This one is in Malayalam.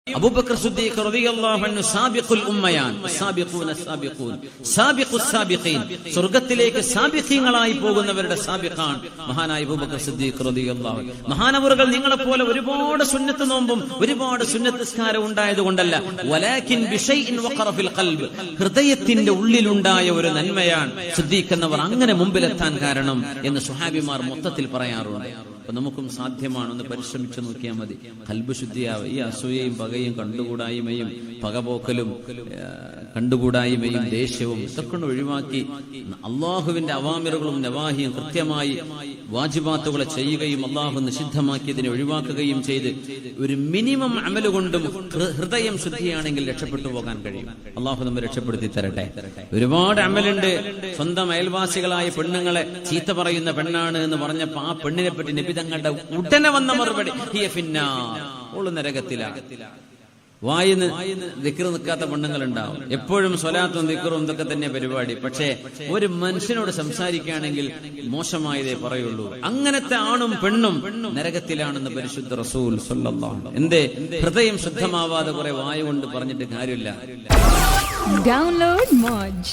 അബൂബക്കർ സിദ്ദീഖ് റളിയല്ലാഹു അൻഹു സാബിഖുൽ ഉമ്മയാൻ സാബിഖുസ് സാബിഖീൻ സ്വർഗ്ഗത്തിലേക്ക് സാബിഖീങ്ങളായി പോകുന്നവരുടെ സാബിഖാൻ മഹാനായ അബൂബക്കർ സിദ്ദീഖ് റളിയല്ലാഹു അൻഹു. മഹാനവറുകൾ നിങ്ങളെപ്പോലെ ഒരുപാട് സുന്നത്ത് നോമ്പും ഒരുപാട് സുന്നത്ത് നിസ്കാരം ഉണ്ടായതുകൊണ്ടല്ല, വലാകിൻ ബിശൈഇൻ വഖറ ഫിൽ ഖൽബ്, ഹൃദയത്തിന്റെ ഉള്ളിലുണ്ടായ ഒരു നന്മയാണ് സിദ്ദീഖ് എന്നവർ അങ്ങനെ മുമ്പിലെത്താൻ കാരണം എന്ന് സ്വഹാബിമാർ മൊത്തത്തിൽ പറയാറുണ്ട്. അപ്പൊ നമുക്കും സാധ്യമാണ്, ഒന്ന് പരിശ്രമിച്ചു നോക്കിയാൽ മതി. ഖൽബ് ശുദ്ധിയാവുക. ഈ അസൂയയും പകയും കണ്ടുകൂടായ്മയും പകപോക്കലും കണ്ടുകൂടായ്മയും ദേഷ്യവും ഇതൊക്കെ ഒഴിവാക്കി അള്ളാഹുവിന്റെ അവാമിറുകളും നവാഹിയും കൃത്യമായി വാജിബാത്തുകളെ ചെയ്യുകയും അള്ളാഹു നിഷിദ്ധമാക്കിയതിനെ ഒഴിവാക്കുകയും ചെയ്ത് ഒരു മിനിമം അമലുകൊണ്ടും ഹൃദയം ശുദ്ധിയാണെങ്കിൽ രക്ഷപ്പെട്ടു പോകാൻ കഴിയും. അള്ളാഹു നമ്മെ രക്ഷപ്പെടുത്തി തരട്ടെ. ഒരുപാട് അമലുണ്ട്. സ്വന്തം അയൽവാസികളായ പെണ്ണുങ്ങളെ ചീത്ത പറയുന്ന പെണ്ണാണ് എന്ന് പറഞ്ഞപ്പോ ആ പെണ്ണിനെ പറ്റി നബി തങ്ങളുടെ ഉടനെ വന്ന മറുപടി ഹിയ ഫിന്നാർ, ഓള് നരകത്തിലാണ്. വായിന്ന് ദിക്ർ നിൽക്കാത്ത പെണ്ണുങ്ങളുണ്ടാവും. എപ്പോഴും സ്വലാത്തും ദിക്റും ഇതൊക്കെ തന്നെ പരിപാടി. പക്ഷേ ഒരു മനുഷ്യനോട് സംസാരിക്കുകയാണെങ്കിൽ മോശമായതേ പറയുള്ളൂ. അങ്ങനത്തെ ആണും പെണ്ണും നരകത്തിലാണെന്ന് പരിശുദ്ധ റസൂൽ സ്വല്ലല്ലാഹു അലൈഹി വസല്ലം. എന്തേ? ഹൃദയം ശുദ്ധമാവാതെ കുറെ വായു കൊണ്ട് പറഞ്ഞിട്ട് കാര്യമില്ല. Download Moj.